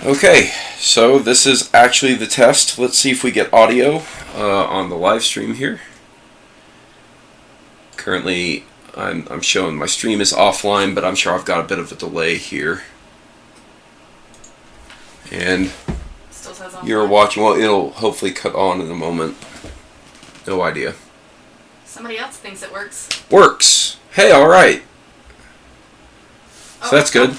Okay, so this is actually the test. Let's see if we get audio on the live stream here. Currently, I'm showing my stream is offline, but I'm sure I've got a bit of a delay here. And Still says offline. You're watching. Well, it'll hopefully cut on in a moment. No idea. Somebody else thinks it works. Works. Hey, all right. So that's good.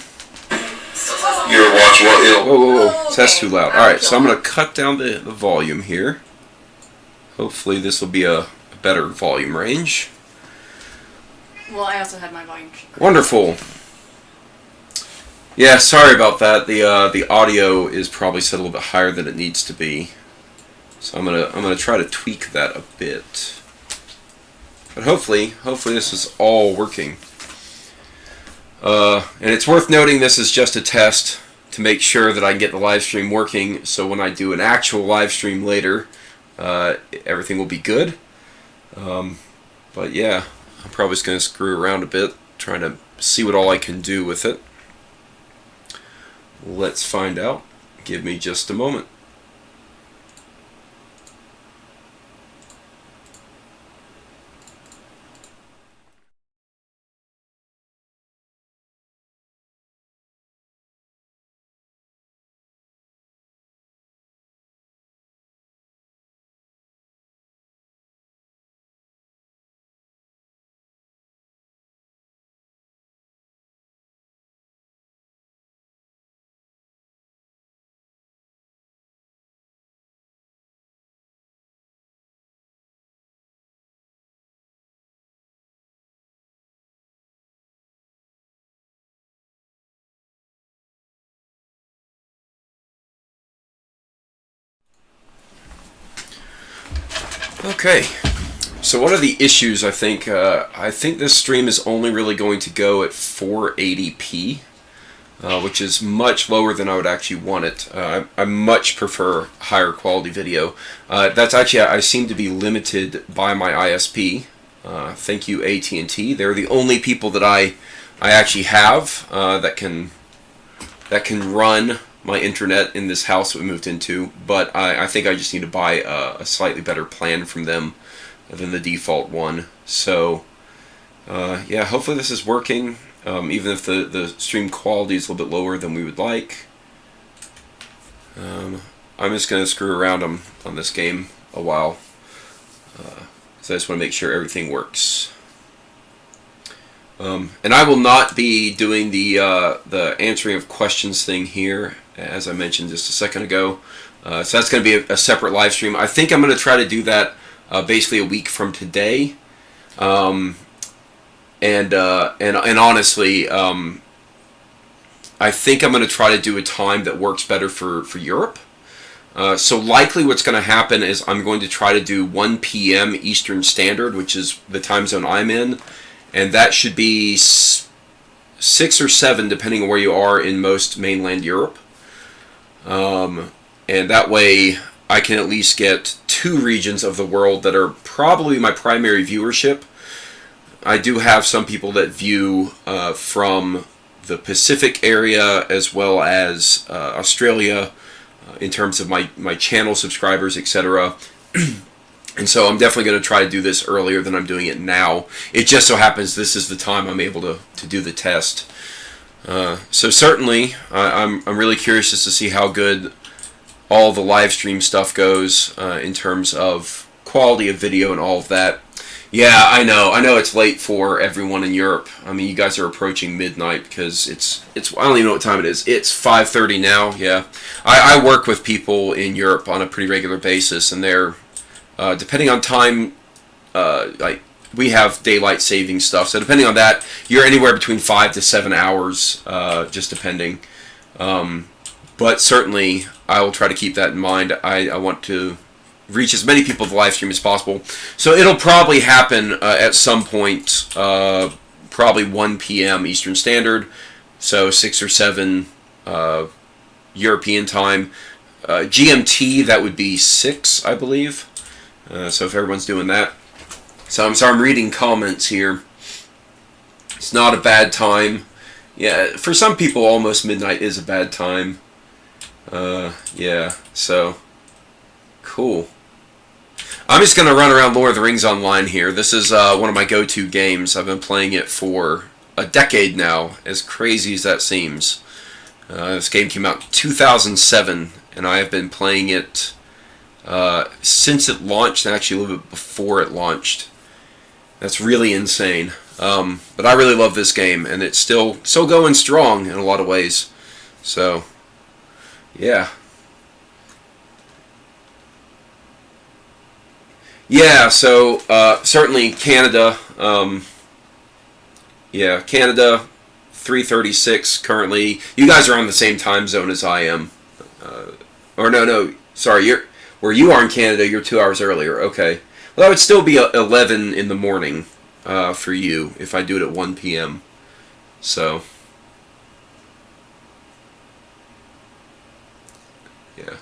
You're watching. Whoa, whoa, whoa. Oh, okay. That's too loud. All right, so I'm going to cut down the volume here. Hopefully this will be a better volume range. Well, I also had my volume. Wonderful. Yeah, sorry about that. The audio is probably set a little bit higher than it needs to be. So I'm gonna try to tweak that a bit. But hopefully this is all working. And it's worth noting this is just a test to make sure that I can get the live stream working, so when I do an actual live stream later, everything will be good. But yeah, I'm probably just going to screw around a bit, trying to see what all I can do with it. Let's find out. Give me just a moment. Okay, so what are the issues? I think this stream is only really going to go at 480p, which is much lower than I would actually want it. I much prefer higher quality video. That's actually, I seem to be limited by my ISP. Thank you, AT&T. They're the only people that I actually have that can run my internet in this house that we moved into, but I think I just need to buy a slightly better plan from them than the default one. So yeah, hopefully this is working, even if the stream quality is a little bit lower than we would like. I'm just going to screw around on this game a while, so I just want to make sure everything works. And I will not be doing the answering of questions thing here, as I mentioned just a second ago. So that's going to be a separate live stream. I think I'm going to try to do that basically a week from today. And honestly, I think I'm going to try to do a time that works better for Europe. So likely what's going to happen is I'm going to try to do 1 p.m. Eastern Standard, which is the time zone I'm in. And that should be 6 or 7, depending on where you are in most mainland Europe. And that way, I can at least get 2 regions of the world that are probably my primary viewership. I do have some people that view from the Pacific area as well as Australia in terms of my channel subscribers, etc. And so I'm definitely going to try to do this earlier than I'm doing it now. It just so happens this is the time I'm able to do the test. So certainly, I'm really curious as to see how good all the live stream stuff goes in terms of quality of video and all of that. Yeah, I know it's late for everyone in Europe. I mean, you guys are approaching midnight because it's I don't even know what time it is. It's 5:30 now. Yeah, I work with people in Europe on a pretty regular basis, and they're depending on time, like we have daylight saving stuff, so depending on that, you're anywhere between 5 to 7 hours, just depending. But certainly, I will try to keep that in mind. I want to reach as many people with the live stream as possible, so it'll probably happen at some point, probably 1 p.m. Eastern Standard, so 6 or 7 European time. GMT, that would be 6, I believe. So if everyone's doing that. So I'm sorry, I'm reading comments here. It's not a bad time. Yeah, for some people, almost midnight is a bad time. Yeah, so cool. I'm just gonna run around Lord of the Rings Online here. This is one of my go-to games. I've been playing it for a decade now, as crazy as that seems. This game came out in 2007, and I have been playing it since it launched, and actually a little bit before it launched. That's really insane. But I really love this game, and it's still going strong in a lot of ways. So, yeah. Yeah, so certainly Canada. Yeah, Canada, 3:36 currently. You guys are on the same time zone as I am. Or no, sorry, where you are in Canada, you're 2 hours earlier. Okay. Well, that would still be 11 in the morning for you if I do it at 1 p.m. So, yeah.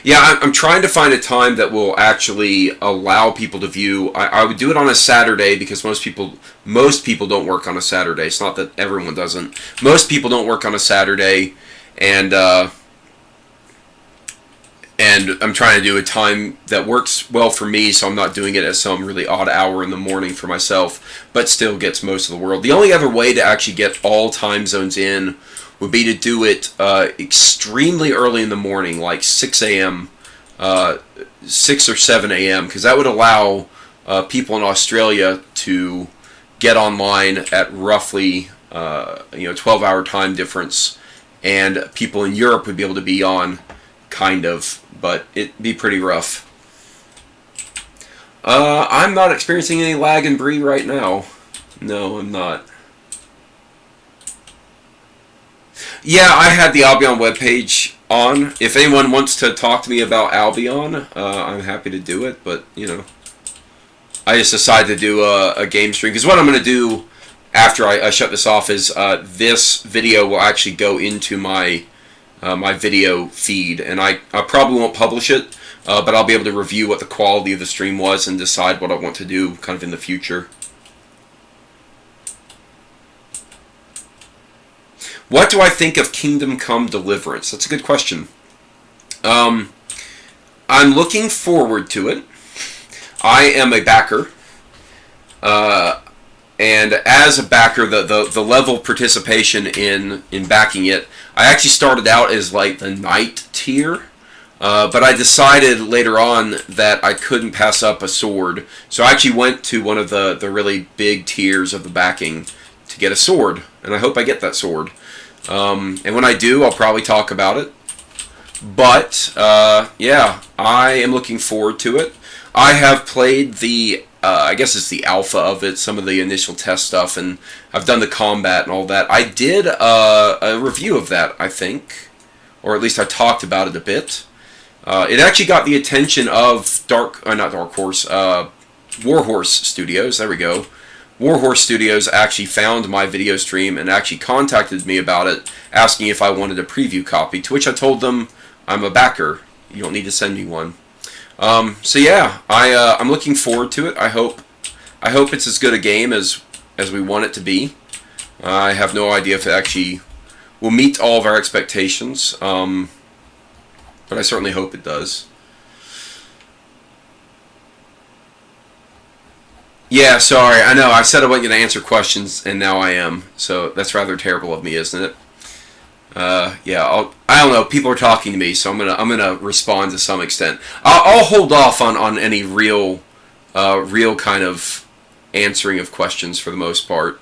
Yeah, I'm trying to find a time that will actually allow people to view. I would do it on a Saturday because most people don't work on a Saturday. It's not that everyone doesn't. Most people don't work on a Saturday, and I'm trying to do a time that works well for me, so I'm not doing it at some really odd hour in the morning for myself, but still gets most of the world. The only other way to actually get all time zones in would be to do it extremely early in the morning, like 6 a.m., 6 or 7 a.m., because that would allow people in Australia to get online at roughly 12-hour time difference, and people in Europe would be able to be on, kind of, but it'd be pretty rough. I'm not experiencing any lag in Bree right now. No, I'm not. Yeah, I had the Albion webpage on. If anyone wants to talk to me about Albion, I'm happy to do it, but, I just decided to do a game stream, because what I'm going to do after I shut this off is this video will actually go into my video feed, and I probably won't publish it, but I'll be able to review what the quality of the stream was and decide what I want to do kind of in the future. What do I think of Kingdom Come Deliverance? That's a good question. I'm looking forward to it. I am a backer. And as a backer, the level of participation in backing it, I actually started out as like the Knight tier, but I decided later on that I couldn't pass up a sword, so I actually went to one of the really big tiers of the backing to get a sword, and I hope I get that sword. And when I do, I'll probably talk about it. But, yeah, I am looking forward to it. I have played the, I guess it's the alpha of it, some of the initial test stuff, and I've done the combat and all that. I did a review of that, I think, or at least I talked about it a bit. It actually got the attention of Warhorse Studios, there we go. Warhorse Studios actually found my video stream and actually contacted me about it, asking if I wanted a preview copy, to which I told them I'm a backer. You don't need to send me one. So yeah, I'm looking forward to it. I hope it's as good a game as we want it to be. I have no idea if it actually will meet all of our expectations, but I certainly hope it does. Yeah, sorry. I know. I said I wasn't going to answer questions, and now I am. So that's rather terrible of me, isn't it? Yeah. I don't know. People are talking to me, so I'm gonna respond to some extent. I'll hold off on any real kind of answering of questions for the most part.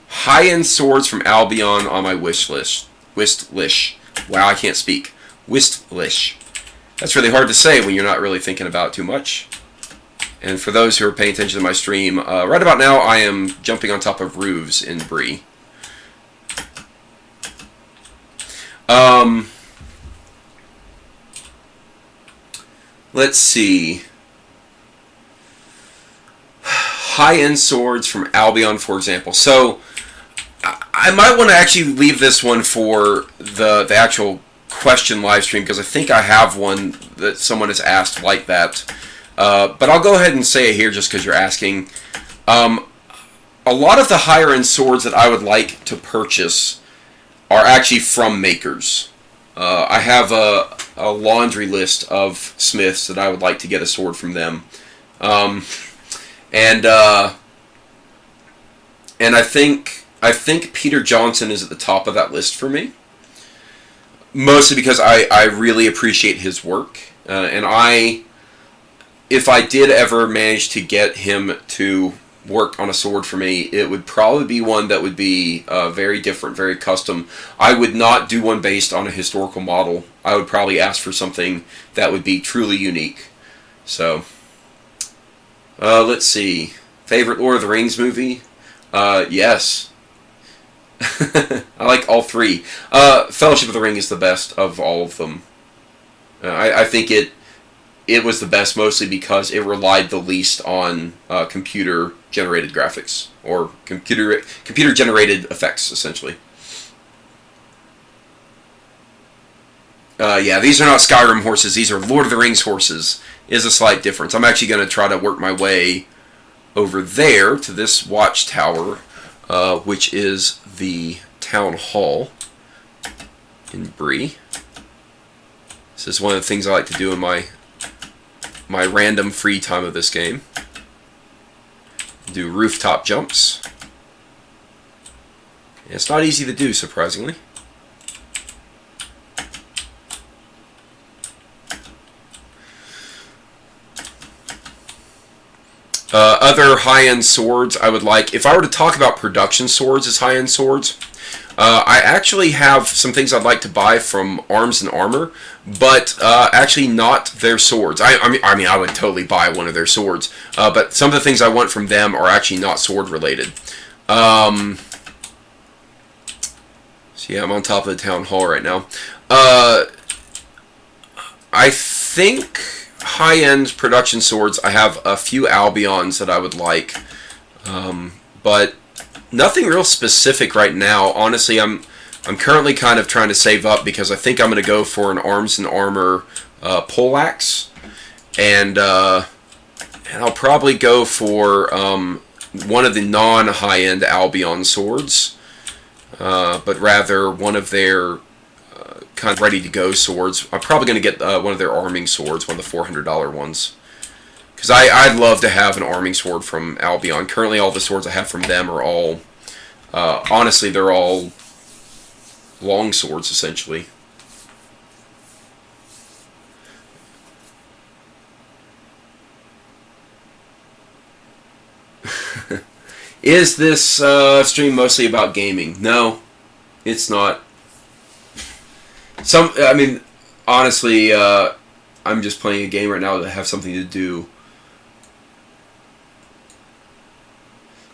High-end swords from Albion on my wish list. Wow, I can't speak. Wistlish. That's really hard to say when you're not really thinking about it too much. And for those who are paying attention to my stream, right about now I am jumping on top of roofs in Bree. Let's see. High-end swords from Albion, for example. So I might want to actually leave this one for the actual question live stream because I think I have one that someone has asked like that. But I'll go ahead and say it here just because you're asking. A lot of the higher end swords that I would like to purchase are actually from makers. I have a laundry list of smiths that I would like to get a sword from them. And I think Peter Johnson is at the top of that list for me. Mostly because I really appreciate his work. And if I did ever manage to get him to work on a sword for me, it would probably be one that would be very different, very custom. I would not do one based on a historical model. I would probably ask for something that would be truly unique. So, let's see. Favorite Lord of the Rings movie? Yes. I like all three. Fellowship of the Ring is the best of all of them. I think it was the best mostly because it relied the least on computer-generated graphics, or computer-generated effects, essentially. Yeah, these are not Skyrim horses. These are Lord of the Rings horses. Is a slight difference. I'm actually going to try to work my way over there to this watchtower, which is the town hall in Bree. This is one of the things I like to do in my random free time of this game. Do rooftop jumps. It's not easy to do, surprisingly. Other high-end swords I would like, if I were to talk about production swords as high-end swords, I actually have some things I'd like to buy from Arms and Armor, but actually not their swords. I mean, I would totally buy one of their swords, but some of the things I want from them are actually not sword-related. So yeah, I'm on top of the town hall right now. I think high-end production swords, I have a few Albions that I would like, but nothing real specific right now. Honestly, I'm currently kind of trying to save up because I think I'm going to go for an Arms and Armor poleaxe, and I'll probably go for one of the non-high-end Albion swords, but rather one of their kind of ready-to-go swords. I'm probably going to get one of their arming swords, one of the $400 ones. Because I'd love to have an arming sword from Albion. Currently, all the swords I have from them are all... honestly, they're all long swords, essentially. Is this stream mostly about gaming? No, it's not. I mean, honestly, I'm just playing a game right now to have something to do.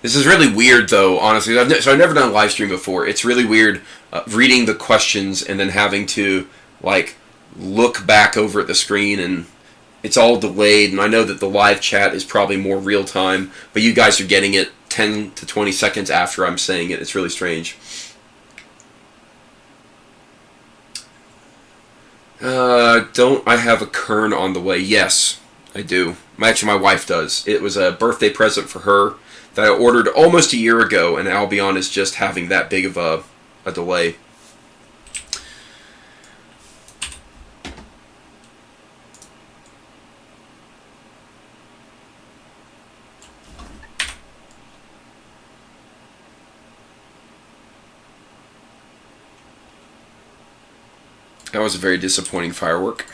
This is really weird, though, honestly. So I've never done a live stream before. It's really weird reading the questions and then having to, like, look back over at the screen, and it's all delayed. And I know that the live chat is probably more real-time, but you guys are getting it 10 to 20 seconds after I'm saying it. It's really strange. Don't I have a Kern on the way? Yes, I do. Actually, my wife does. It was a birthday present for her that I ordered almost a year ago, and Albion is just having that big of a delay. That was a very disappointing firework.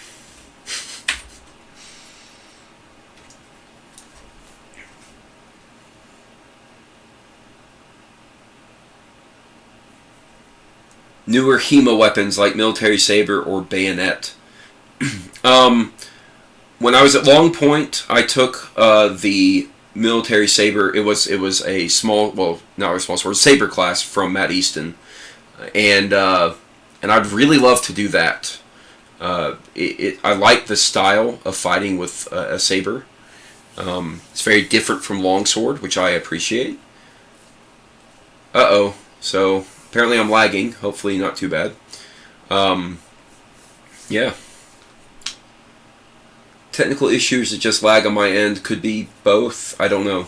Newer HEMA weapons like military saber or bayonet. When I was at Long Point, I took the military saber. It was a small, well, not a small sword, saber class from Matt Easton, and I'd really love to do that. I like the style of fighting with a saber. It's very different from longsword, which I appreciate. So apparently I'm lagging. Hopefully not too bad. Yeah. Technical issues that just lag on my end. Could be both. I don't know.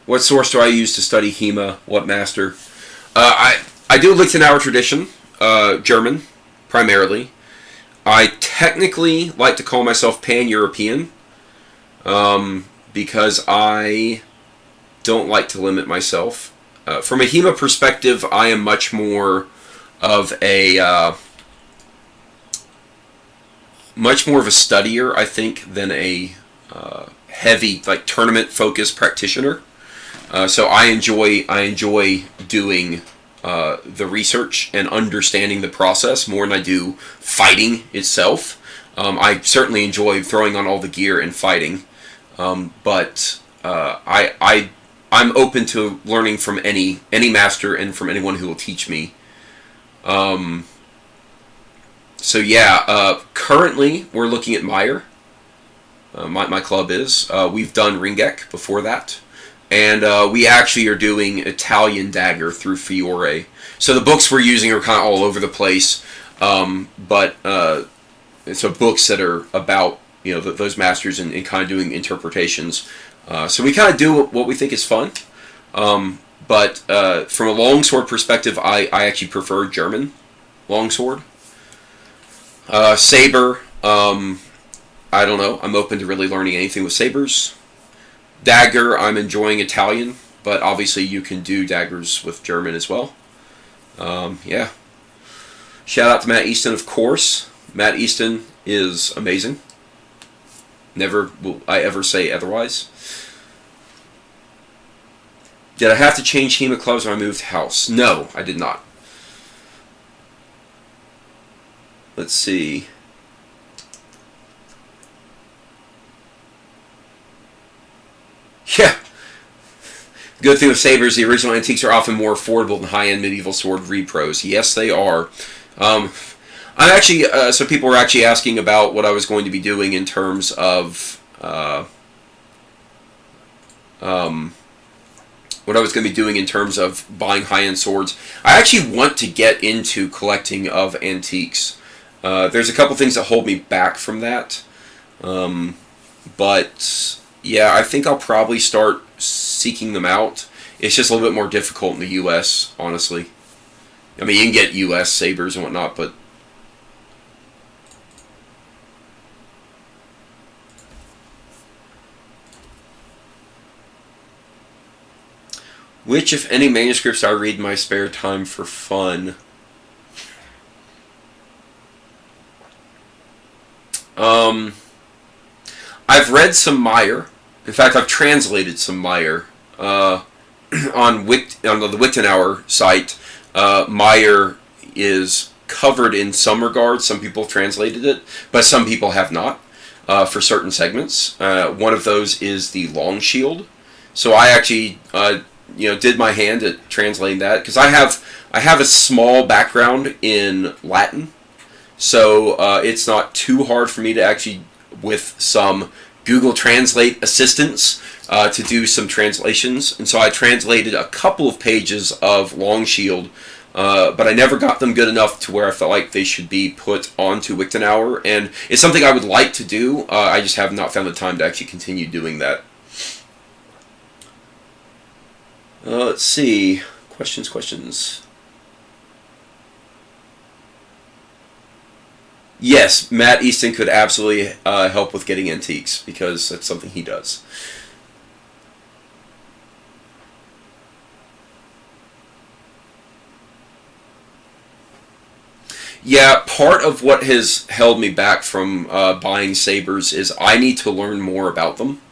What source do I use to study HEMA? What master? I do Lichtenauer tradition, German, primarily. I technically like to call myself Pan-European, because I don't like to limit myself. From a HEMA perspective, I am much more of a studier, I think, than a heavy, like, tournament-focused practitioner. So I enjoy doing the research and understanding the process more than I do fighting itself. I certainly enjoy throwing on all the gear and fighting, but I'm open to learning from any master and from anyone who will teach me. So yeah, currently we're looking at Meyer. My club is. We've done Ringek before that. And we actually are doing Italian Dagger through Fiore. So the books we're using are kind of all over the place, but so books that are about, you know, those masters and kind of doing interpretations. So we kind of do what we think is fun, but from a longsword perspective, I actually prefer German longsword. Saber, I don't know. I'm open to really learning anything with sabers. Dagger, I'm enjoying Italian, but obviously you can do daggers with German as well. Yeah. Shout out to Matt Easton, of course. Matt Easton is amazing. Never will I ever say otherwise. Did I have to change HEMA clubs when I moved house? No, I did not. Let's see. Yeah. Good thing with sabers, the original antiques are often more affordable than high-end medieval sword repros. Yes, they are. I'm actually, so people were actually asking about what I was going to be doing in terms of, what I was going to be doing in terms of buying high-end swords. I actually want to get into collecting of antiques. There's a couple things that hold me back from that. But yeah, I think I'll probably start seeking them out. It's just a little bit more difficult in the U.S., honestly. I mean, you can get U.S. sabers and whatnot, but... Which, if any, manuscripts I read in my spare time for fun? I've read some Meyer. In fact, I've translated some Meyer. On the Lichtenauer site, Meyer is covered in some regards. Some people have translated it, but some people have not for certain segments. One of those is the Long Shield. So I actually did my hand at translating that, because I have a small background in Latin, so it's not too hard for me to actually, with some Google Translate assistance, to do some translations. And so I translated a couple of pages of Long Shield, but I never got them good enough to where I felt like they should be put onto Lichtenauer, and it's something I would like to do. I just have not found the time to actually continue doing that. Let's see. Questions. Yes, Matt Easton could absolutely help with getting antiques, because that's something he does. Yeah, part of what has held me back from buying sabers is I need to learn more about them.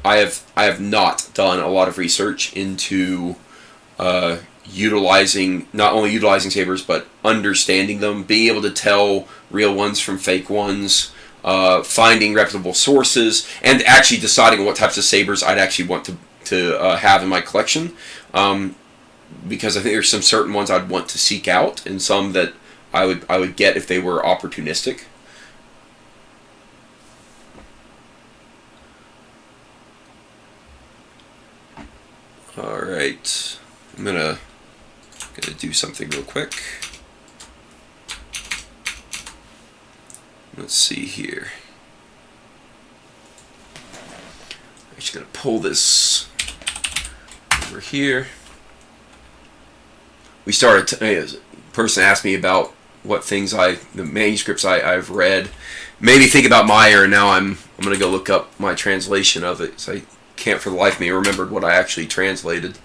I have not done a lot of research into not only utilizing sabers, but understanding them, being able to tell real ones from fake ones, finding reputable sources, and actually deciding what types of sabers I'd actually want to have in my collection. Because I think there's some certain ones I'd want to seek out, and some that I would get if they were opportunistic. All right, I'm gonna do something real quick. Let's see here. I'm just going to pull this over here. We started, a person asked me about what things the manuscripts I've read. Made me think about Meyer, and now I'm going to go look up my translation of it, because I can't for the life of me remember what I actually translated.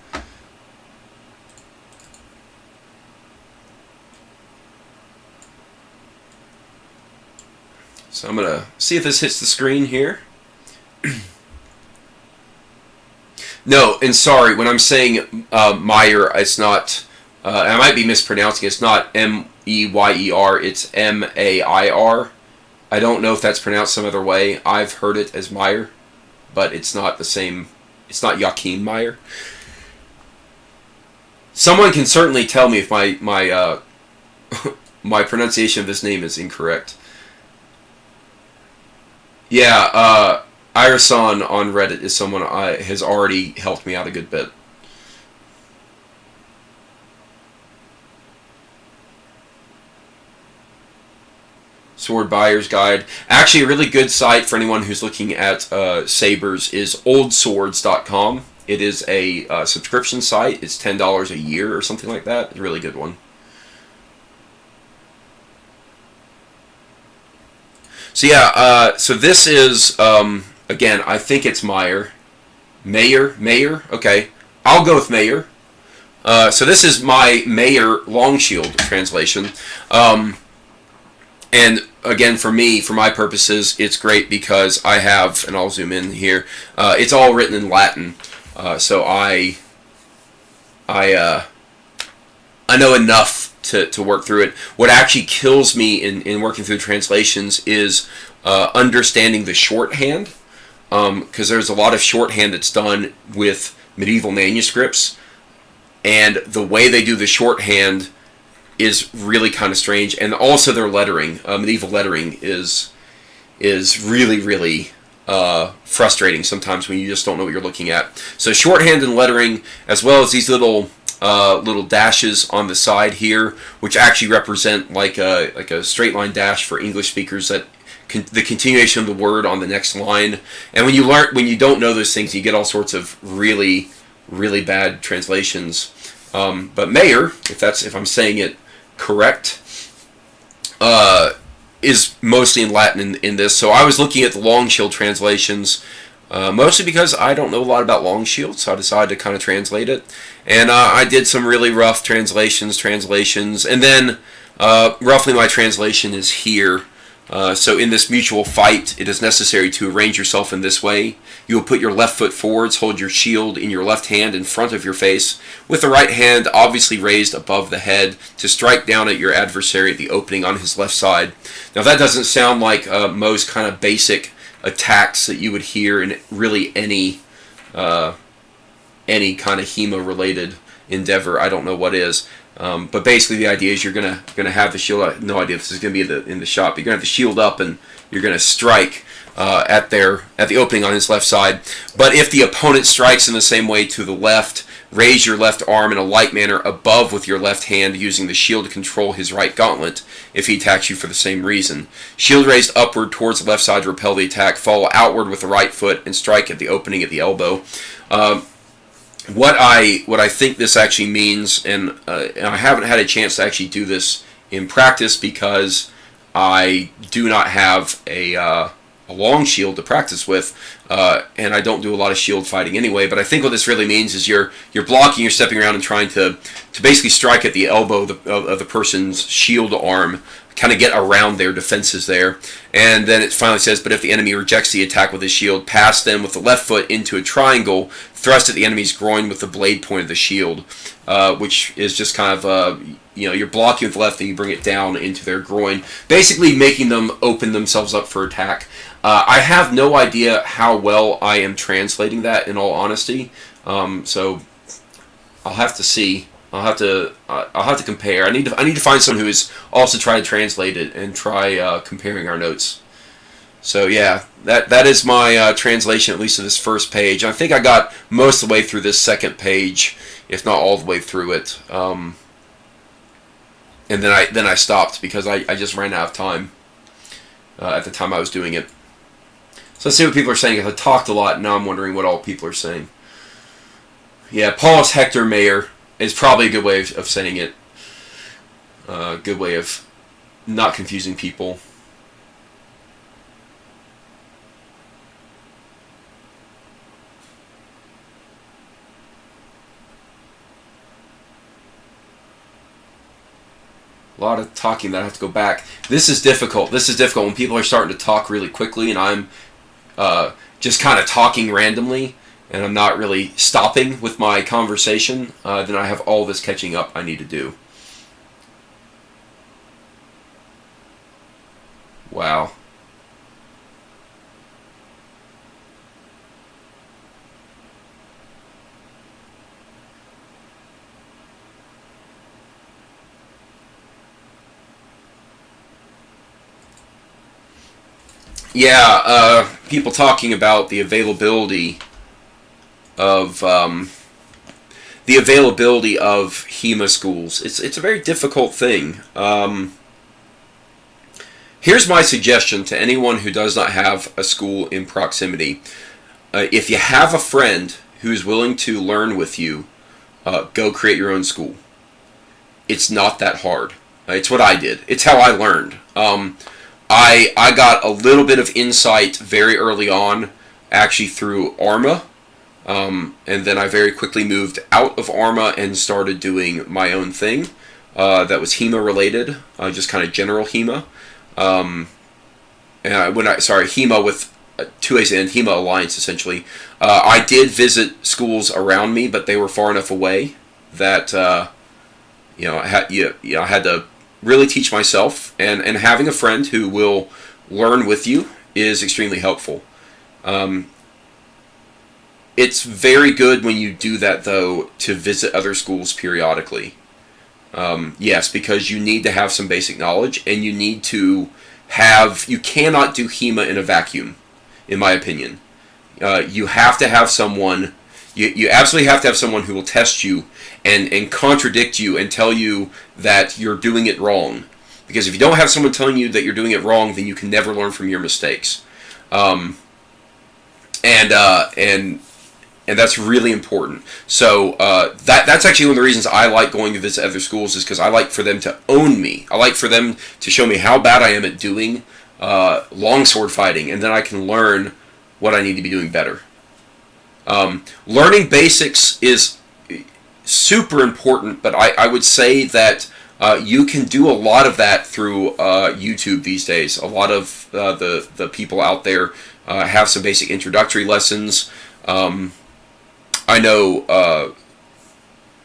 So I'm going to see if this hits the screen here. No, and sorry, when I'm saying Meyer, it's not, I might be mispronouncing it. It's not M-E-Y-E-R, it's M-A-I-R. I don't know if that's pronounced some other way. I've heard it as Meyer, but it's not the same. It's not Joachim Meyer. Someone can certainly tell me if my my pronunciation of this name is incorrect. Yeah, Irison on Reddit is someone has already helped me out a good bit. Sword Buyer's Guide. Actually, a really good site for anyone who's looking at sabers is oldswords.com. It is a subscription site. It's $10 a year or something like that. It's a really good one. So yeah, so this is, again, I think it's Meyer. Mayer? Okay. I'll go with Mayer. So this is my Mayer Longshield translation. And again, for me, for my purposes, it's great because I have, and I'll zoom in here, it's all written in Latin. So I know enough to work through it. What actually kills me in working through translations is understanding the shorthand, because there's a lot of shorthand that's done with medieval manuscripts, and the way they do the shorthand is really kind of strange, and also their lettering, medieval lettering, is really, really frustrating sometimes when you just don't know what you're looking at. So shorthand and lettering, as well as these little dashes on the side here, which actually represent like a straight line dash for English speakers, that the continuation of the word on the next line. And when you don't know those things, you get all sorts of really, really bad translations. But Mayer, if I'm saying it correct, is mostly in Latin in this. So I was looking at the Longshield translations, mostly because I don't know a lot about Longshield, so I decided to kind of translate it. And I did some really rough translations, and then roughly my translation is here. So in this mutual fight, it is necessary to arrange yourself in this way. You will put your left foot forwards, hold your shield in your left hand in front of your face, with the right hand obviously raised above the head to strike down at your adversary at the opening on his left side. Now that doesn't sound like most kind of basic attacks that you would hear in really any kind of HEMA-related endeavor. I don't know what is. But basically the idea is you're gonna have the shield. I have no idea if this is gonna be in the shop. But you're gonna have the shield up and you're gonna strike at the opening on his left side. But if the opponent strikes in the same way to the left, raise your left arm in a like manner above with your left hand, using the shield to control his right gauntlet if he attacks you for the same reason. Shield raised upward towards the left side to repel the attack. Follow outward with the right foot and strike at the opening at the elbow. What I think this actually means, and I haven't had a chance to actually do this in practice because I do not have a long shield to practice with, and I don't do a lot of shield fighting anyway. But I think what this really means is you're blocking, you're stepping around and trying to basically strike at the elbow of the person's shield arm, kind of get around their defenses there. And then it finally says, but if the enemy rejects the attack with his shield, pass them with the left foot into a triangle, thrust at the enemy's groin with the blade point of the shield, which is just kind of, you're blocking with the left and you bring it down into their groin, basically making them open themselves up for attack. I have no idea how well I am translating that, in all honesty, so I'll have to see. I'll have to compare. I need to find someone who has also tried to translate it and try comparing our notes. So yeah, that is my translation, at least of this first page. I think I got most of the way through this second page, if not all the way through it. And then I stopped because I just ran out of time. at the time I was doing it. So let's see what people are saying. I talked a lot, and now I'm wondering what all people are saying. Yeah, Paulus Hector Mayer is probably a good way of saying it. Good way of not confusing people. A lot of talking that I have to go back. This is difficult. This is difficult when people are starting to talk really quickly and I'm just kind of talking randomly and I'm not really stopping with my conversation. Then I have all this catching up I need to do. Wow. Yeah, people talking about the availability of HEMA schools. It's a very difficult thing. Here's my suggestion to anyone who does not have a school in proximity. If you have a friend who's willing to learn with you, go create your own school. It's not that hard. It's what I did. It's how I learned. I got a little bit of insight very early on, actually through ARMA, and then I very quickly moved out of ARMA and started doing my own thing that was HEMA related, just kind of general HEMA. HEMA with two A's and HEMA Alliance essentially. I did visit schools around me, but they were far enough away that I had to really teach myself, and having a friend who will learn with you is extremely helpful. It's very good when you do that, though, to visit other schools periodically. Yes, because you need to have some basic knowledge, and you need to you cannot do HEMA in a vacuum, in my opinion. You have to have someone, you absolutely have to have someone who will test you and contradict you and tell you that you're doing it wrong. Because if you don't have someone telling you that you're doing it wrong, then you can never learn from your mistakes. And that's really important. So that's actually one of the reasons I like going to visit other schools, is because I like for them to own me. I like for them to show me how bad I am at doing longsword fighting, and then I can learn what I need to be doing better. Learning basics is super important, but I would say that you can do a lot of that through YouTube these days. A lot of the people out there have some basic introductory lessons. I know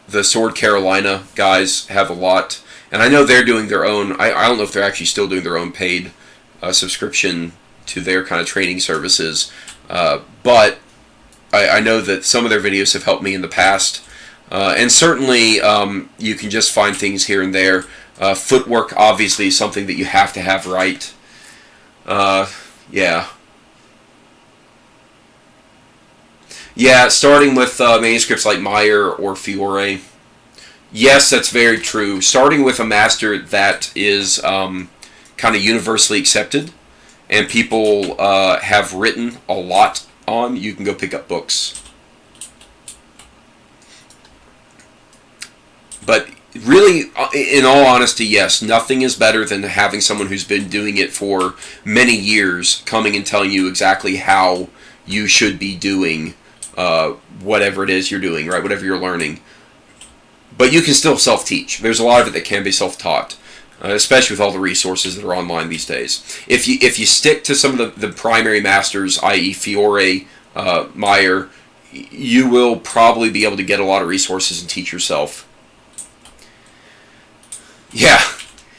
the Sword Carolina guys have a lot, and I know they're doing their own. I don't know if they're actually still doing their own paid subscription to their kind of training services, but I know that some of their videos have helped me in the past. And certainly you can just find things here and there. Footwork, obviously, is something that you have to have right. Yeah. Yeah, starting with manuscripts like Meyer or Fiore. Yes, that's very true. Starting with a master that is kind of universally accepted and people have written a lot on, you can go pick up books. But really, in all honesty, yes, nothing is better than having someone who's been doing it for many years coming and telling you exactly how you should be doing whatever it is you're doing, right? Whatever you're learning. But you can still self-teach. There's a lot of it that can be self-taught, especially with all the resources that are online these days. If you stick to some of the primary masters, i.e. Fiore, Meyer, you will probably be able to get a lot of resources and teach yourself. Yeah,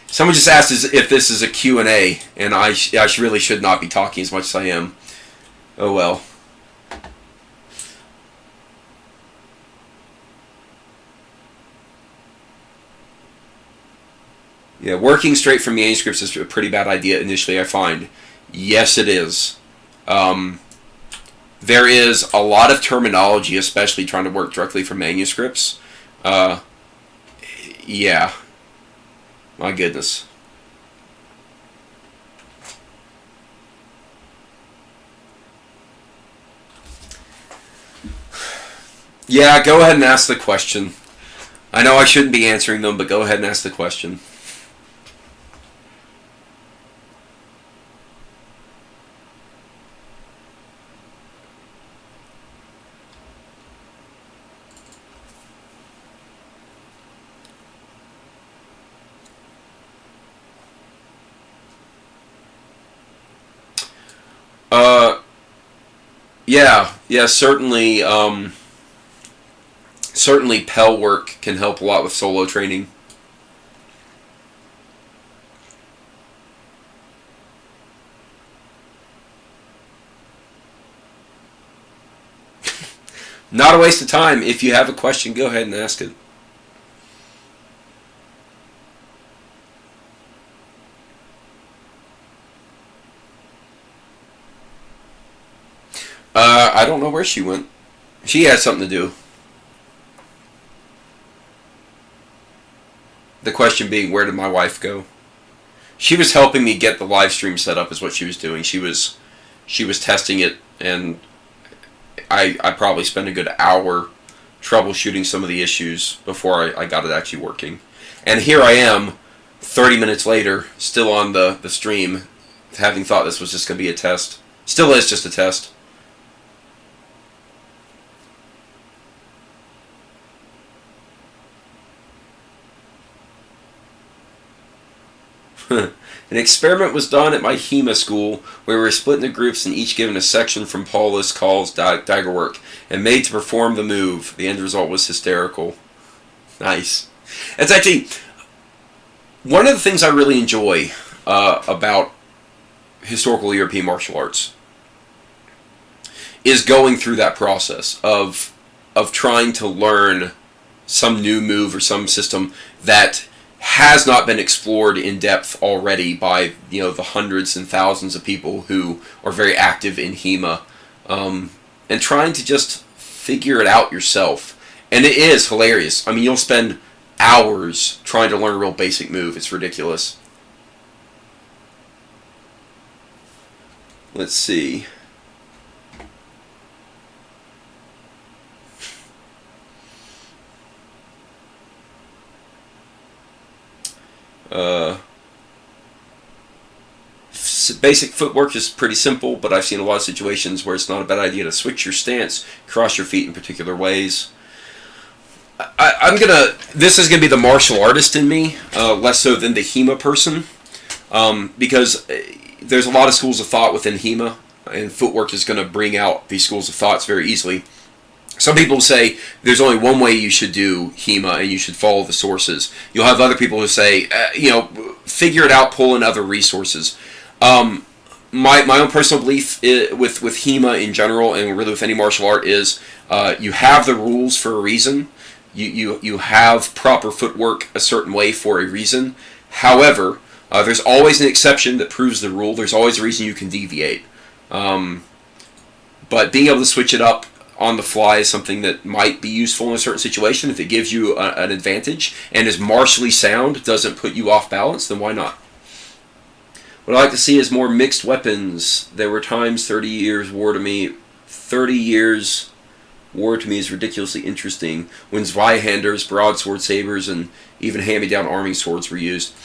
someone just asked if this is a Q&A, and I really should not be talking as much as I am. Oh well. Yeah, working straight from manuscripts is a pretty bad idea initially, I find. Yes, it is. There is a lot of terminology, especially trying to work directly from manuscripts. Yeah. My goodness. Yeah, go ahead and ask the question. I know I shouldn't be answering them, but go ahead and ask the question. Yeah, certainly. Certainly, Pell work can help a lot with solo training. Not a waste of time. If you have a question, go ahead and ask it. I don't know where she went. She had something to do. The question being, where did my wife go? She was helping me get the live stream set up, is what she was doing. She was testing it, and I probably spent a good hour troubleshooting some of the issues before I got it actually working. And here I am, 30 minutes later, still on the stream, having thought this was just going to be a test. Still is just a test. An experiment was done at my HEMA school where we were split into groups and each given a section from Paulus Call's dagger work and made to perform the move. The end result was hysterical. Nice. It's actually one of the things I really enjoy about historical European martial arts is going through that process of trying to learn some new move or some system that has not been explored in depth already by the hundreds and thousands of people who are very active in HEMA, and trying to just figure it out yourself. And it is hilarious. I mean, you'll spend hours trying to learn a real basic move. It's ridiculous. Let's see. Basic footwork is pretty simple, but I've seen a lot of situations where it's not a bad idea to switch your stance, cross your feet in particular ways. This is gonna be the martial artist in me, less so than the HEMA person, because there's a lot of schools of thought within HEMA, and footwork is going to bring out these schools of thoughts very easily. Some people say there's only one way you should do HEMA and you should follow the sources. You'll have other people who say, figure it out, pull in other resources. My own personal belief with HEMA in general, and really with any martial art, is you have the rules for a reason. You have proper footwork a certain way for a reason. However, there's always an exception that proves the rule. There's always a reason you can deviate. But being able to switch it up on the fly is something that might be useful in a certain situation. If it gives you an advantage and is martially sound, doesn't put you off balance, then why not? What I like to see is more mixed weapons. There were times 30 years war to me is ridiculously interesting when Zweihanders, broadsword sabers, and even hand-me-down arming swords were used.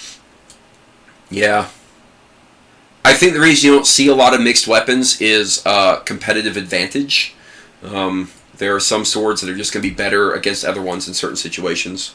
Yeah. I think the reason you don't see a lot of mixed weapons is competitive advantage. There are some swords that are just going to be better against other ones in certain situations.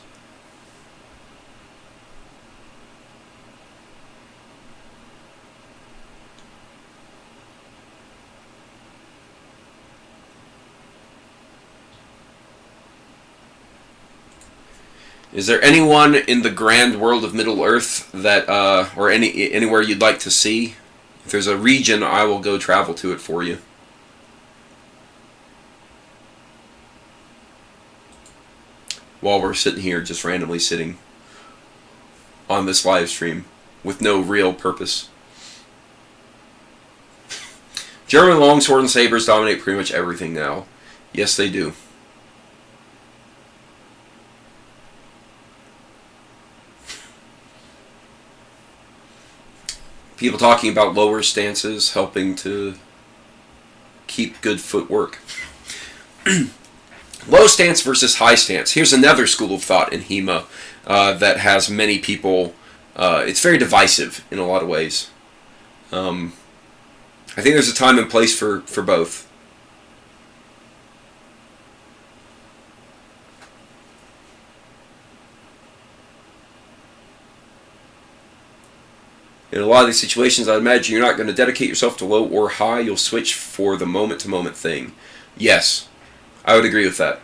Is there anyone in the grand world of Middle-earth that, or anywhere you'd like to see? If there's a region, I will go travel to it for you. While we're sitting here, just randomly sitting on this live stream with no real purpose. German longsword and sabers dominate pretty much everything now. Yes, they do. People talking about lower stances helping to keep good footwork. Low stance versus high stance. Here's another school of thought in HEMA that has many people. It's very divisive in a lot of ways. I think there's a time and place for both. In a lot of these situations, I imagine you're not going to dedicate yourself to low or high. You'll switch for the moment-to-moment thing. Yes, I would agree with that.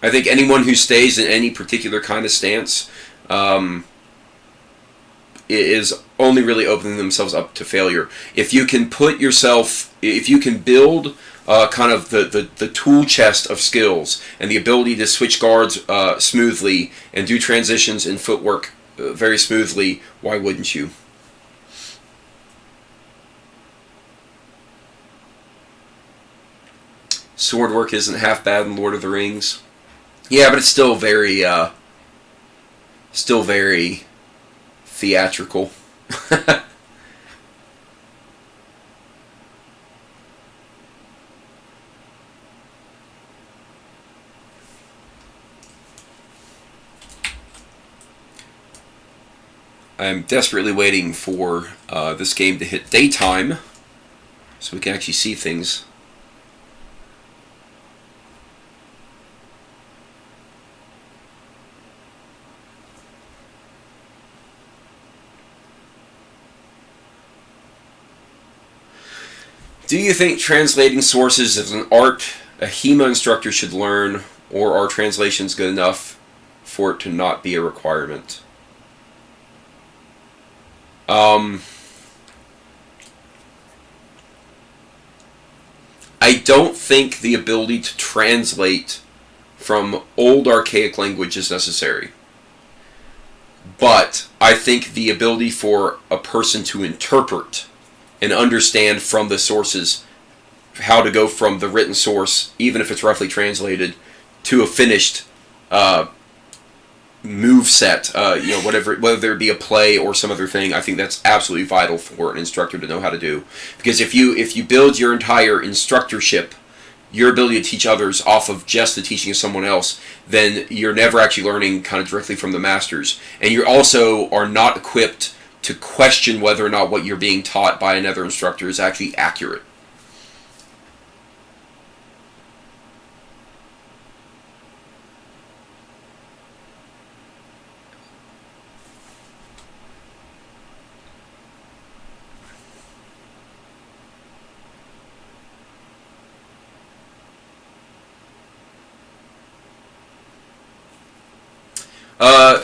I think anyone who stays in any particular kind of stance is only really opening themselves up to failure. If you can put yourself, if you can build kind of the tool chest of skills and the ability to switch guards smoothly and do transitions and footwork very smoothly, why wouldn't you? Sword work isn't half bad in Lord of the Rings. Yeah, but it's still very theatrical. I'm desperately waiting for this game to hit daytime so we can actually see things. Do you think translating sources is an art a HEMA instructor should learn, or are translations good enough for it to not be a requirement? I don't think the ability to translate from old archaic language is necessary. But I think the ability for a person to interpret and understand from the sources how to go from the written source, even if it's roughly translated, to a finished move set, whether it be a play or some other thing. I think that's absolutely vital for an instructor to know how to do. Because if you build your entire instructorship, your ability to teach others off of just the teaching of someone else, then you're never actually learning kind of directly from the masters. And you also are not equipped to question whether or not what you're being taught by another instructor is actually accurate.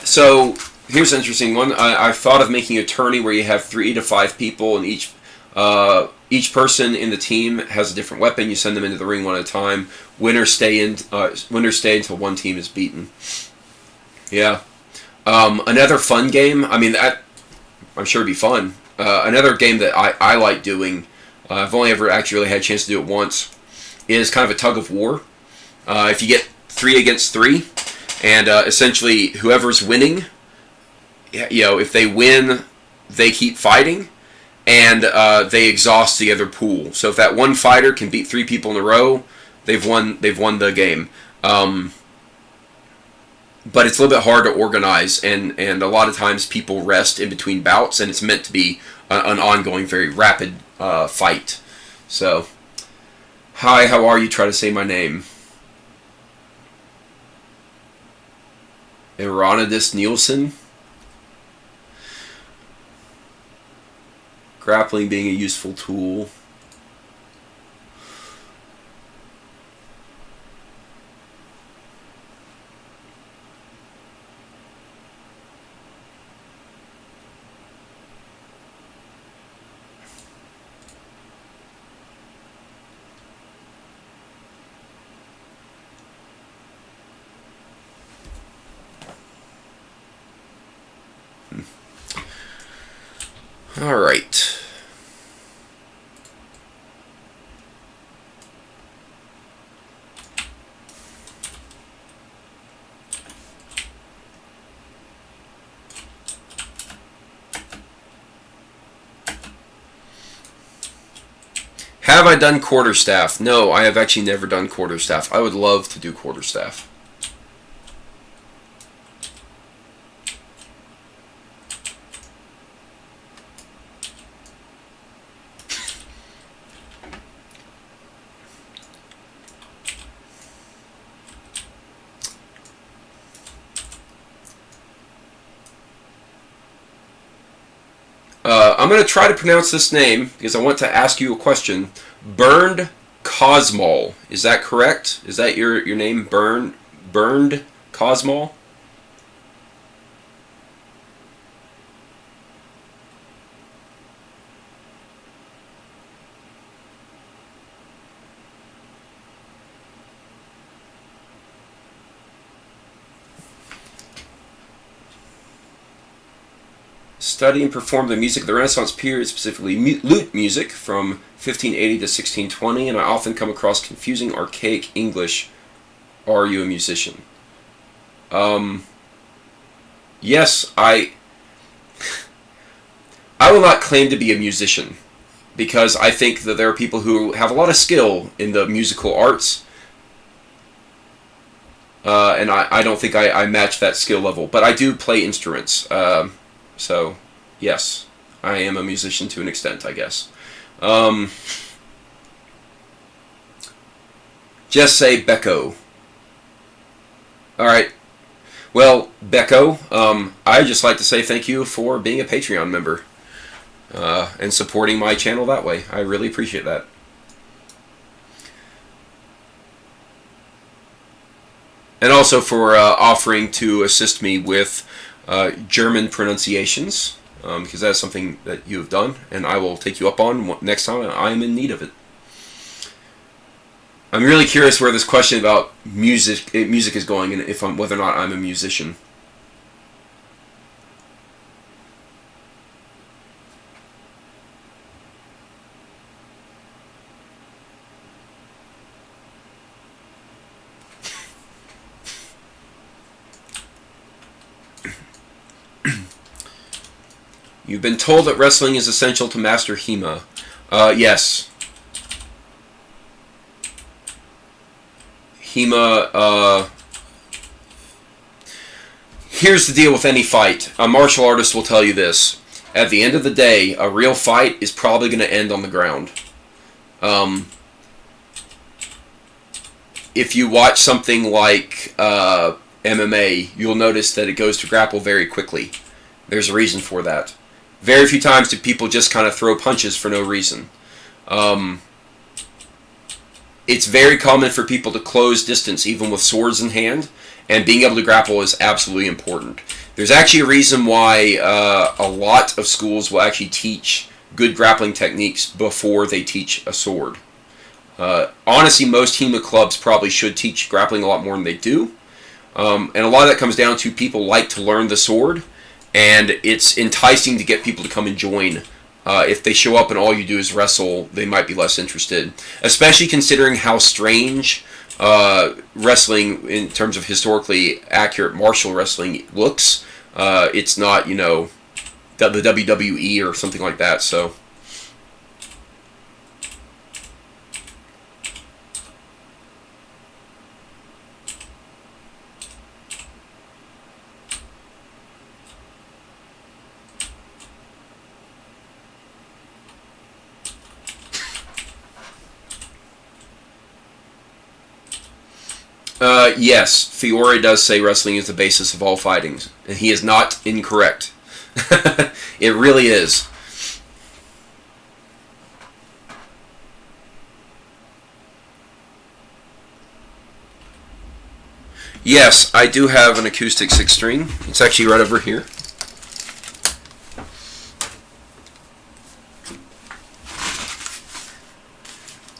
So here's an interesting one. I've thought of making a tourney where you have 3 to 5 people, and each person in the team has a different weapon. You send them into the ring one at a time. Winners stay until one team is beaten. Yeah. Another fun game. I mean, that I'm sure it'd be fun. Another game that I like doing. I've only ever actually really had a chance to do it once. Is kind of a tug of war. If you get 3 against 3. And essentially, whoever's winning, if they win, they keep fighting, and they exhaust the other pool. So if that one fighter can beat 3 people in a row, they've won the game. But it's a little bit hard to organize, and a lot of times people rest in between bouts, and it's meant to be an ongoing, very rapid fight. So, hi, how are you? Try to say my name. Ironidus Nielsen. Grappling being a useful tool. All right. Have I done quarterstaff? No, I have actually never done quarterstaff. I would love to do quarterstaff. I'm going to try to pronounce this name because I want to ask you a question. Burned Cosmol. Is that correct? Is that your name? Burned Cosmol? Study and perform the music of the Renaissance period, specifically lute music from 1580 to 1620, and I often come across confusing, archaic English. Are you a musician? Yes, I will not claim to be a musician, because I think that there are people who have a lot of skill in the musical arts, and I don't think I match that skill level, but I do play instruments. So, yes, I am a musician to an extent, I guess. Just say Becco. Alright. Well, Becco, I'd just like to say thank you for being a Patreon member and supporting my channel that way. I really appreciate that. And also for offering to assist me with German pronunciations, because that's something that you have done, and I will take you up on next time I am in need of it. I'm really curious where this question about music is going, and whether or not I'm a musician. You've been told that wrestling is essential to master HEMA. Yes. HEMA, here's the deal with any fight. A martial artist will tell you this. At the end of the day, a real fight is probably going to end on the ground. If you watch something like MMA, you'll notice that it goes to grapple very quickly. There's a reason for that. Very few times do people just kind of throw punches for no reason. It's very common for people to close distance, even with swords in hand, and being able to grapple is absolutely important. There's actually a reason why a lot of schools will actually teach good grappling techniques before they teach a sword. Honestly, most HEMA clubs probably should teach grappling a lot more than they do. And a lot of that comes down to people like to learn the sword, and it's enticing to get people to come and join. If they show up and all you do is wrestle, they might be less interested. Especially considering how strange wrestling, in terms of historically accurate martial wrestling, looks. It's not, you know, the WWE or something like that, so... Yes, Fiore does say wrestling is the basis of all fighting, and he is not incorrect. It really is. Yes, I do have an acoustic 6-string. It's actually right over here.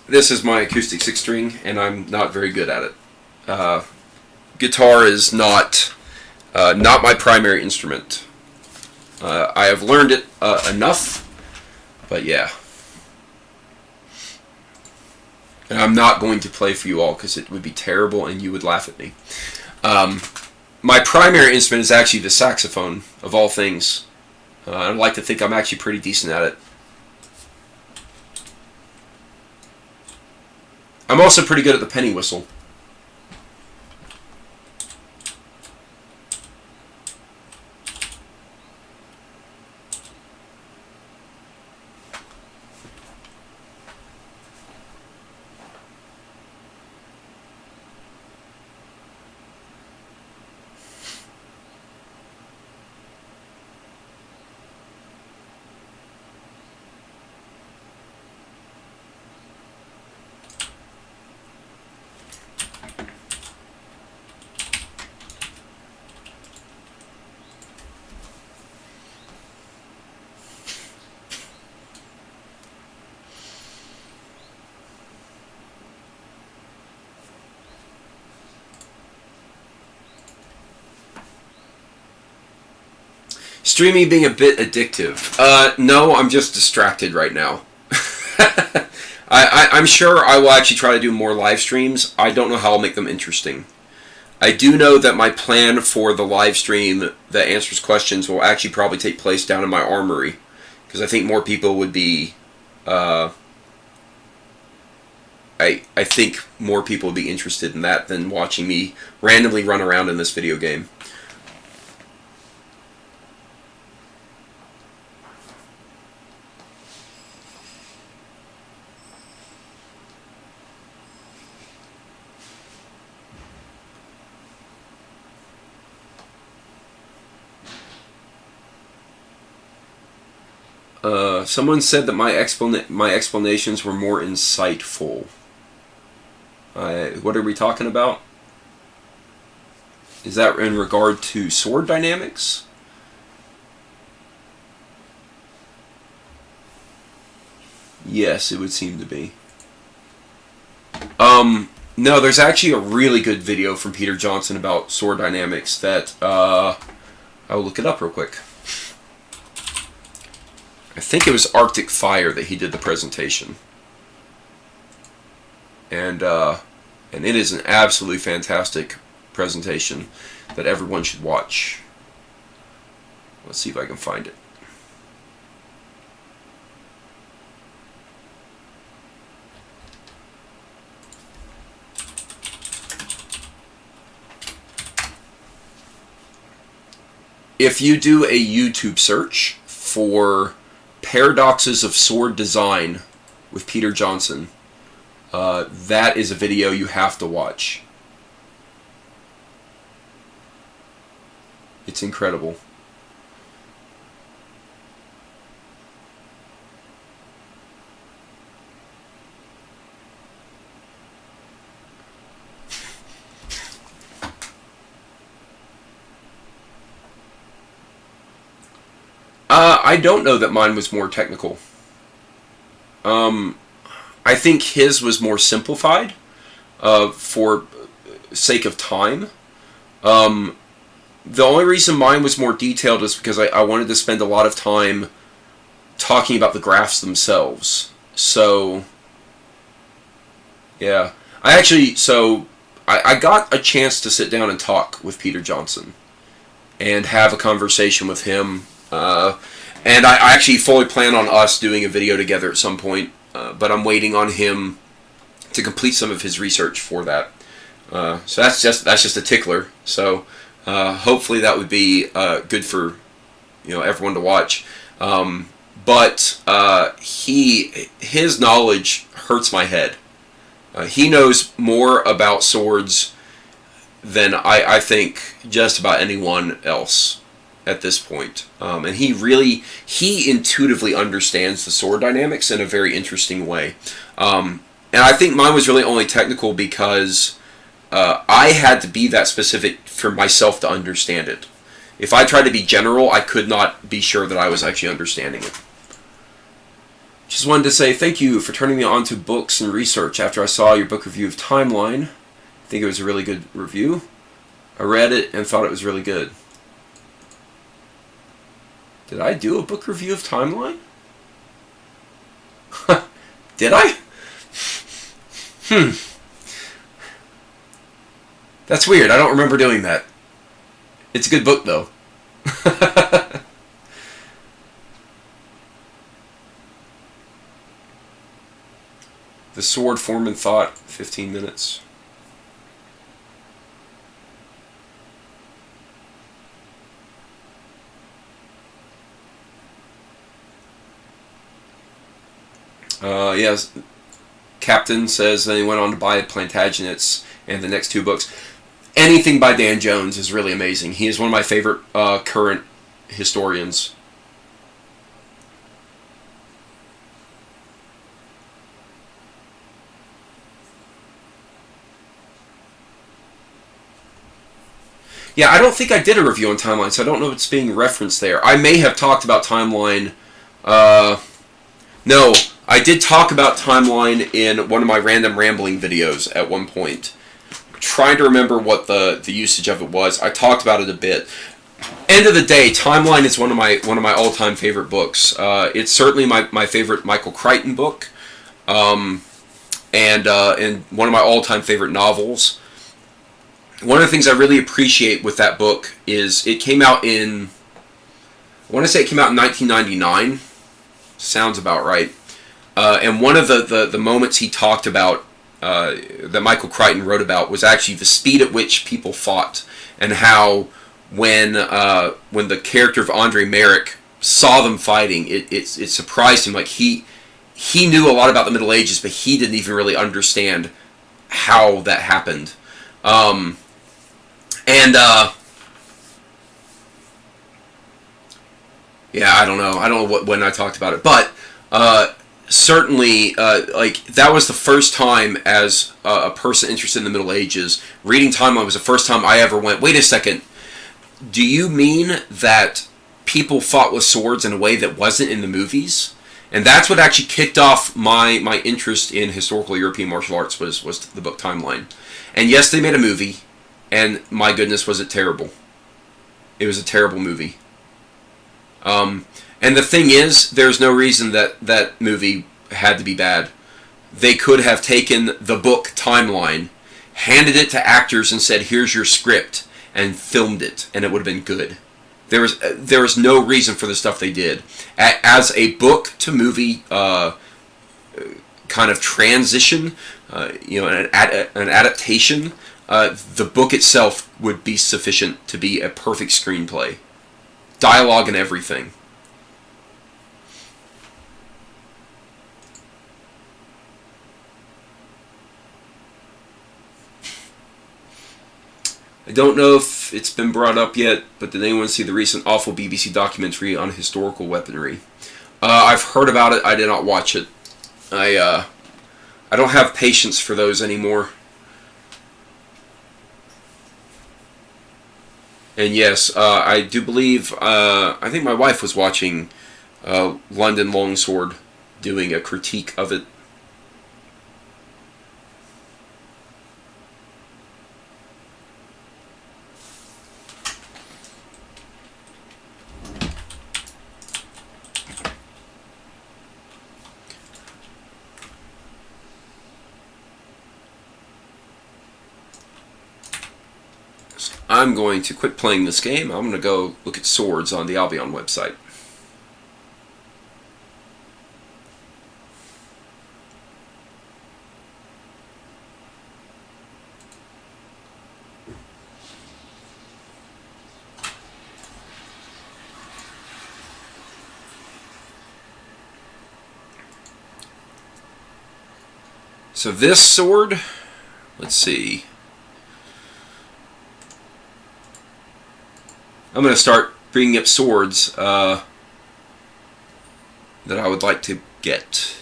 This is my acoustic 6-string, and I'm not very good at it. Guitar is not my primary instrument. I have learned it enough, but yeah. And I'm not going to play for you all because it would be terrible and you would laugh at me. My primary instrument is actually the saxophone, of all things. I'd like to think I'm actually pretty decent at it. I'm also pretty good at the penny whistle. Streaming being a bit addictive. No, I'm just distracted right now. I'm sure I will actually try to do more live streams. I don't know how I'll make them interesting. I do know that my plan for the live stream that answers questions will actually probably take place down in my armory. Because I think more people would be... I think more people would be interested in that than watching me randomly run around in this video game. Someone said that my explanations were more insightful. What are we talking about? Is that in regard to sword dynamics? Yes, it would seem to be. No, there's actually a really good video from Peter Johnson about sword dynamics that I'll look it up real quick. I think it was Arctic Fire that he did the presentation. And it is an absolutely fantastic presentation that everyone should watch. Let's see if I can find it. If you do a YouTube search for Paradoxes of Sword Design with Peter Johnson, that is a video you have to watch. It's incredible. I don't know that mine was more technical. I think his was more simplified for sake of time. The only reason mine was more detailed is because I wanted to spend a lot of time talking about the graphs themselves. So, yeah. I got a chance to sit down and talk with Peter Johnson and have a conversation with him. And I actually fully plan on us doing a video together at some point, but I'm waiting on him to complete some of his research for that. So that's just a tickler. So hopefully that would be good for everyone to watch. But his knowledge hurts my head. He knows more about swords than I think just about anyone else at this point. And he intuitively understands the sword dynamics in a very interesting way. And I think mine was really only technical because I had to be that specific for myself to understand it. If I tried to be general, I could not be sure that I was actually understanding it. Just wanted to say thank you for turning me on to books and research after I saw your book review of Timeline. I think it was a really good review. I read it and thought it was really good. Did I do a book review of Timeline? Did I? That's weird. I don't remember doing that. It's a good book, though. The sword form and thought, 15 minutes. Yes, Captain says then he went on to buy Plantagenets and the next 2 books. Anything by Dan Jones is really amazing. He is one of my favorite current historians. Yeah, I don't think I did a review on Timeline, so I don't know if it's being referenced there. I may have talked about Timeline. No, I did talk about Timeline in one of my random rambling videos at one point. I'm trying to remember what the usage of it was. I talked about it a bit. End of the day, Timeline is one of my all-time favorite books. It's certainly my favorite Michael Crichton book, and one of my all-time favorite novels. One of the things I really appreciate with that book is it came out in, I want to say it came out in 1999. Sounds about right. And one of the moments he talked about, that Michael Crichton wrote about, was actually the speed at which people fought, and how when the character of Andre Merrick saw them fighting, it surprised him. Like he knew a lot about the Middle Ages, but he didn't even really understand how that happened. Yeah, I don't know when I talked about it, but certainly, like, that was the first time as a person interested in the Middle Ages, reading Timeline was the first time I ever went, wait a second, do you mean that people fought with swords in a way that wasn't in the movies? And that's what actually kicked off my interest in historical European martial arts was the book Timeline. And yes, they made a movie, and my goodness, was it terrible. It was a terrible movie. And the thing is, there's no reason that movie had to be bad. They could have taken the book Timeline, handed it to actors and said, here's your script, and filmed it, and it would have been good. There was no reason for the stuff they did. As a book to movie kind of transition, an adaptation, the book itself would be sufficient to be a perfect screenplay. Dialogue and everything. I don't know if it's been brought up yet, but did anyone see the recent awful BBC documentary on historical weaponry? I've heard about it. I did not watch it. I don't have patience for those anymore. And yes, I do believe, I think my wife was watching London Longsword doing a critique of it. I'm going to quit playing this game. I'm going to go look at swords on the Albion website. So this sword, let's see. I'm going to start bringing up swords that I would like to get.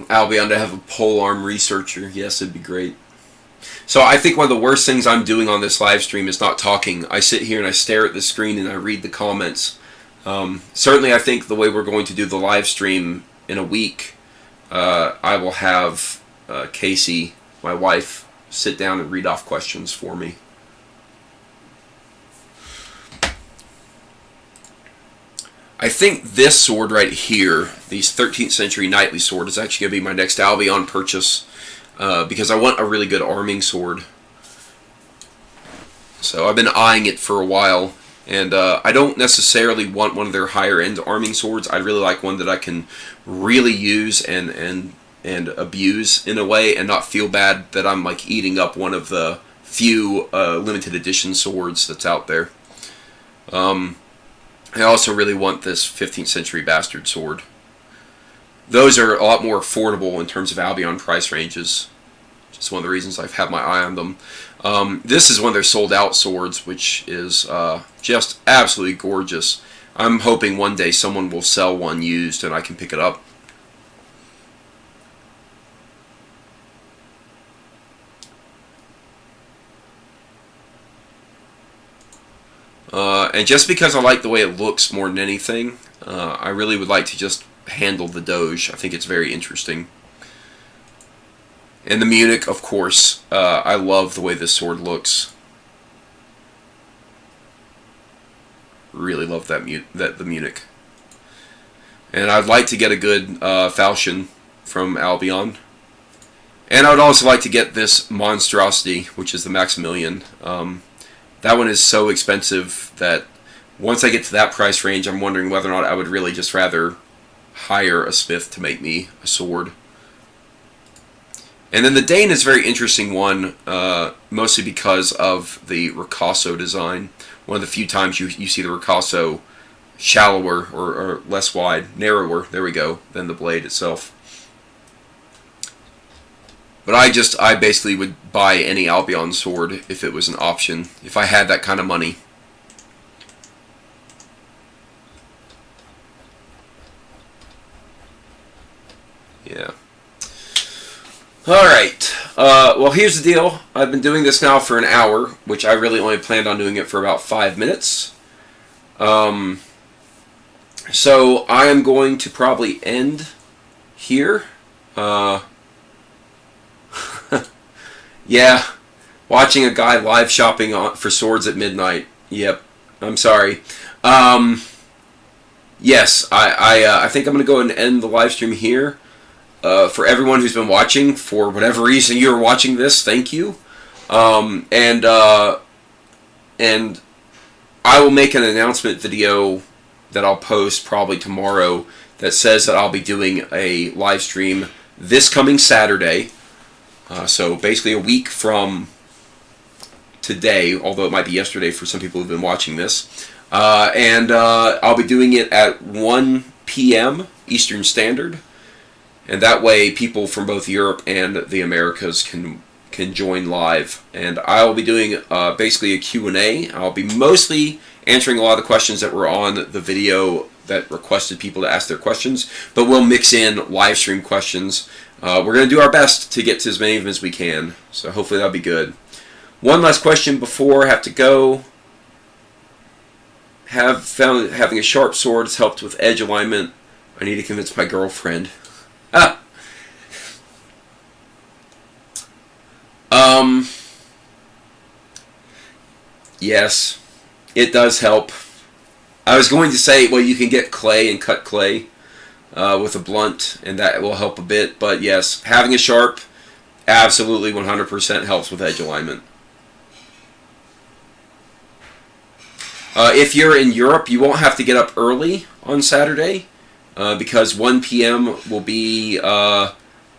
Albion to have a polearm researcher. Yes, it'd be great. So I think one of the worst things I'm doing on this live stream is not talking. I sit here and I stare at the screen and I read the comments. Certainly I think the way we're going to do the live stream in a week, I will have Casey, my wife, sit down and read off questions for me. I think this sword right here, these 13th century knightly sword, is actually going to be my next Albion purchase, because I want a really good arming sword. So I've been eyeing it for a while, and I don't necessarily want one of their higher end arming swords. I really like one that I can really use and abuse in a way, and not feel bad that I'm like eating up one of the few limited edition swords that's out there. I also really want this 15th century bastard sword. Those are a lot more affordable in terms of Albion price ranges. Just one of the reasons I've had my eye on them. This is one of their sold out swords, which is just absolutely gorgeous. I'm hoping one day someone will sell one used and I can pick it up. And just because I like the way it looks more than anything, I really would like to just handle the Doge. I think it's very interesting. And the Munich, of course. I love the way this sword looks. Really love that the Munich. And I'd like to get a good falchion from Albion. And I would also like to get this monstrosity, which is the Maximilian. That one is so expensive that once I get to that price range, I'm wondering whether or not I would really just rather hire a smith to make me a sword. And then the Dane is a very interesting one, mostly because of the ricasso design. One of the few times you see the ricasso shallower or less wide, narrower, there we go, than the blade itself. But I basically would buy any Albion sword if it was an option, if I had that kind of money. Yeah. Alright. Well, here's the deal. I've been doing this now for an hour, which I really only planned on doing it for about 5 minutes. So I am going to probably end here. Yeah, watching a guy live shopping for swords at midnight. Yep, I'm sorry. Yes, I think I'm going to go and end the live stream here. For everyone who's been watching, for whatever reason you're watching this, thank you. And I will make an announcement video that I'll post probably tomorrow that says that I'll be doing a live stream this coming Saturday. So basically a week from today, although it might be yesterday for some people who've been watching this. And I'll be doing it at 1 p.m. Eastern Standard. And that way people from both Europe and the Americas can join live. And I will be doing basically a Q&A. I'll be mostly answering a lot of the questions that were on the video that requested people to ask their questions. But we'll mix in live stream questions. We're going to do our best to get to as many of them as we can. So hopefully that'll be good. One last question before I have to go. Have found having a sharp sword has helped with edge alignment. I need to convince my girlfriend. Yes, it does help. I was going to say, well, you can get clay and cut clay with a blunt, and that will help a bit. But yes, having a sharp absolutely 100% helps with edge alignment. If you're in Europe, you won't have to get up early on Saturday because 1 p.m. will be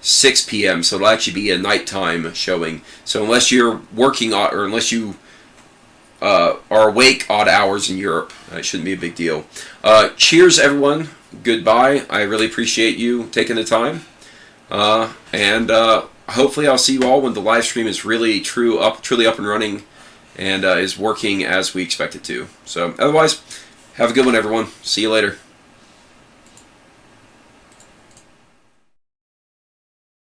6 p.m., so it'll actually be a nighttime showing. So unless you're working or unless you are awake odd hours in Europe, it shouldn't be a big deal. Cheers, everyone. Goodbye. I really appreciate you taking the time. And hopefully I'll see you all when the live stream is really truly up and running and is working as we expect it to. So otherwise, have a good one, everyone. See you later.